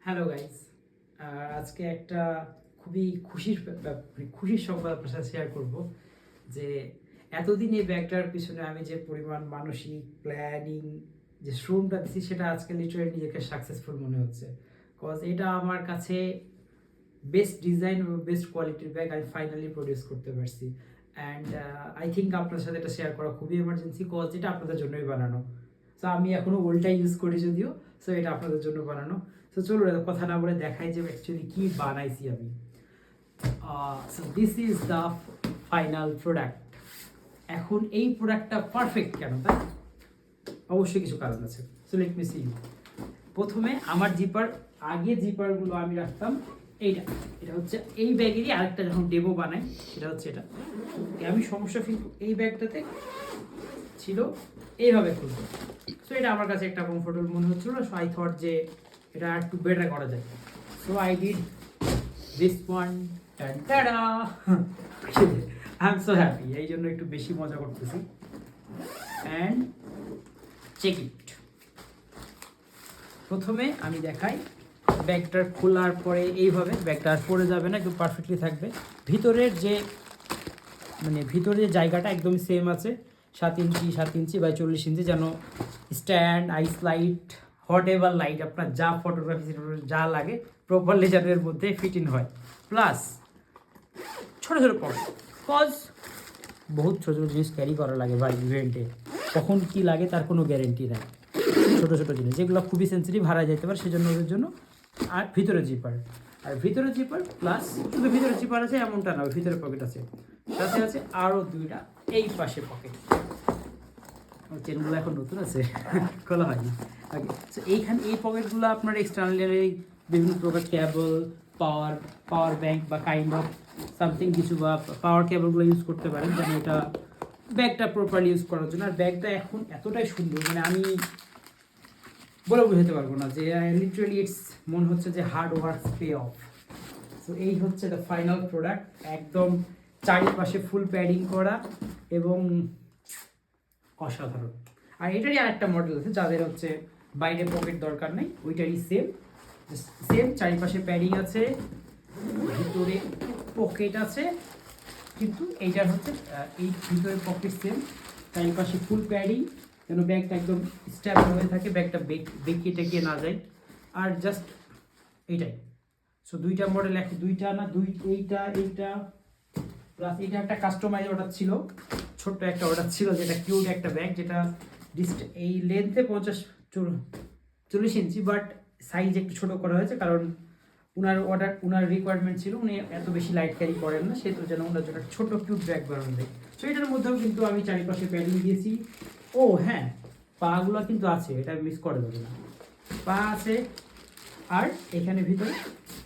Hello guys, আজকে একটা খুবই খুশির সংবাদ আপনার সাথে শেয়ার করব যে এতদিন এই ব্যাগটার পিছনে আমি যে পরিমাণ মানসিক প্ল্যানিং যে শ্রমটা দিচ্ছি সেটা আজকে লিটারেলি নিজেকে সাকসেসফুল মনে হচ্ছে। কজ এটা আমার কাছে বেস্ট ডিজাইন এবং বেস্ট কোয়ালিটির ব্যাগ আমি ফাইনালি প্রডিউস করতে পারছি। অ্যান্ড আই থিঙ্ক আপনার সাথে এটা শেয়ার করা খুবই এমার্জেন্সি, কজ এটা আপনাদের জন্যই বানানো। সো আমি এখনও ওল্ডটা ইউজ করি যদিও, সো এটা আপনাদের জন্য বানানো। সো চলুন কথা না বলে দেখাই যে অ্যাকচুয়ালি কী বানাইছি আমি। So this is the final product. এখন এই প্রোডাক্টটা পারফেক্ট কেন, তাই অবশ্যই কিছু কারণ আছে। So let me see you. প্রথমে আমার জিপারগুলো আমি রাখতাম এটা হচ্ছে এই ব্যাগেরই আরেকটা যখন ডেমো বানাই সেটা হচ্ছে এটা। আমি সমস্যা ফিল এই ব্যাগটাতে ছিল এইভাবে খুলবো। সো এটা আমার কাছে একটা কমফোর্টেবল মনে হচ্ছিল না। সো আই থট যে এটা একটু বেটার করা যায়। So I did this one. Tata, I am so happy. এই জন্য একটু বেশি মজা করতেছি। And check it. প্রথমে আমি দেখাই ব্যাগটার খোলার পরে এইভাবে ব্যাগটা আর পড়ে যাবে না, একদম পারফেক্টলি থাকবে। ভিতরের যে ভিতরের জায়গাটা একদম সেম আছে, 7 ইঞ্চি বাই 40 ইঞ্চি, যেন স্ট্যান্ড, আইস লাইট, হট এভার লাইট, আপনার যা ফটোগ্রাফি যা লাগে প্রপারলি যেন এর মধ্যে ফিট ইন হয়। প্লাস ছোটো ছোটো পকেট, কজ বহুত ছোটো ছোটো জিনিস ক্যারি করা লাগে ভাই ইভেন্টে, কখন কী লাগে তার কোনো গ্যারেন্টি নেই। ছোটো ছোটো জিনিস যেগুলো খুবই সেন্সিটিভ হারায় যেতে পারে, সেজন্য ওদের জন্য। আর ভিতরে জিপার প্লাস শুধু ভিতরে জিপার আছে এমনটা না, ভিতরে পকেট আছে, সাথে আছে আরও 2টা এই পাশে পকেট। চেনগুলো এখন নতুন আছে, খোলা হয়নি আগে। সো এইখানে এই পকেটগুলো আপনার এক্সটার্নালি বিভিন্ন প্রকার কেবল, পাওয়ার ব্যাংক বা কাইন্ড অফ সামথিং কিছু বা পাওয়ার কেবলগুলো ইউজ করতে পারেন, যেন এটা ব্যাগটা প্রপারলি ইউজ করার জন্য। আর ব্যাগটা এখন এতটাই সুন্দর, আমি বলে বুঝাতে পারবো না, যে লিটারালি ইটস মনে হচ্ছে যে hard work pay off. So এই হচ্ছে দ্য ফাইনাল প্রোডাক্ট, একদম চারিপাশে ফুল প্যাডিং করা এবং অসাধারণ। আর এটারই আরেকটা মডেল আছে যাদের হচ্ছে বাইরে পকেট দরকার নেই, ওইটারই সেম চারিপাশে প্যাডিং আছে, ভিতরে পকেট আছে, কিন্তু এইটার হচ্ছে এই ভিতরে পকেট সেম, চারিপাশে ফুল প্যাডিং, যেন ব্যাগটা একদম স্ট্যাবল হয়ে থাকে, ব্যাগটা বেঁকিয়ে টেকিয়ে না যায়। আর জাস্ট এইটাই। সো 2টা মডেল, এইটা প্লাস এইটা একটা কাস্টমাইজ অর্ডার ছিল, ছোট্ট একটা অর্ডার ছিল, যেটা কিউট একটা ব্যাগ, যেটা এই লেন্থে 40 ইঞ্চি, বাট সাইজ একটু ছোটো করা হয়েছে, কারণ উনার রিকোয়ারমেন্ট ছিল, উনি এত বেশি লাইট ক্যারি করেন না, সেহেতু যেন ওনার জন্য ছোটো কিউট ব্যাগ বানানো যায়। সো এটার মধ্যেও কিন্তু আমি চারিপাশে প্যাডিং দিয়েছি। ও হ্যাঁ, পাগুলো কিন্তু আছে, এটা মিস করে দেবে না, পা আছে। আর এখানে ভিতরে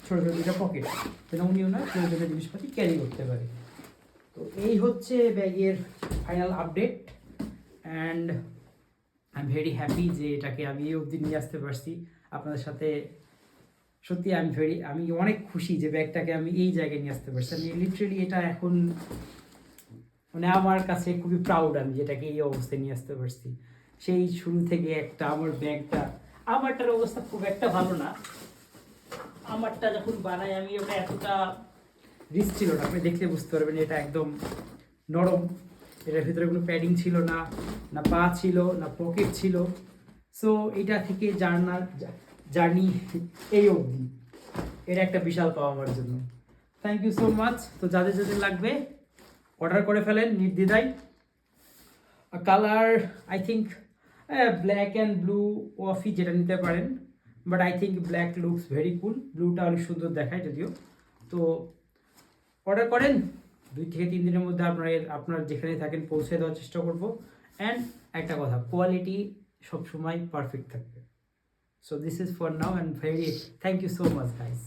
ছোটো ছোটো 2টা পকেট, যেন উনি ওনার প্রয়োজনীয় জিনিসপাতি ক্যারি করতে পারে। তো এই হচ্ছে ব্যাগের final update, and I am very happy যে এটাকে আমি এই অবধি নিয়ে আসতে পারছি আপনাদের সাথে। সত্যি আমি অনেক খুশি যে ব্যাগটাকে আমি এই জায়গায় নিয়ে আসতে পারছি। আমি লিটারেলি এটা এখন আমার কাছে খুবই প্রাউড, আমি যেটাকে এই অবস্থায় নিয়ে আসতে পারছি। সেই শুরু থেকে আমার ব্যাগটা, আমারটার অবস্থা খুব একটা ভালো না। আমারটা যখন বানাই আমি, ওটা এতটা রিস্ক ছিল না, আপনি দেখলে বুঝতে পারবেন এটা একদম নরম, এটার ভিতরে কোনো প্যাডিং ছিল না, না পা ছিল না পকেট ছিল। সো এটা থেকে জার্নি এই অবধি, এটা একটা বিশাল পাওয়া আমার জন্য। Thank you so much. তো যাদের লাগবে অর্ডার করে ফেলেন নির্দ্বিধায়। Colour I think black and blue coffee যেটা নিতে পারেন, but I think black looks very cool, ব্লুটা অনেক সুন্দর দেখায় যদিও। তো অর্ডার করেন, 2 থেকে 3 দিনের মধ্যে আপনার যেখানে থাকেন পৌঁছে দেওয়ার চেষ্টা করব। অ্যান্ড একটা কথা, কোয়ালিটি সবসময় পারফেক্ট থাকবে। So this is for now, and very thank you so much guys.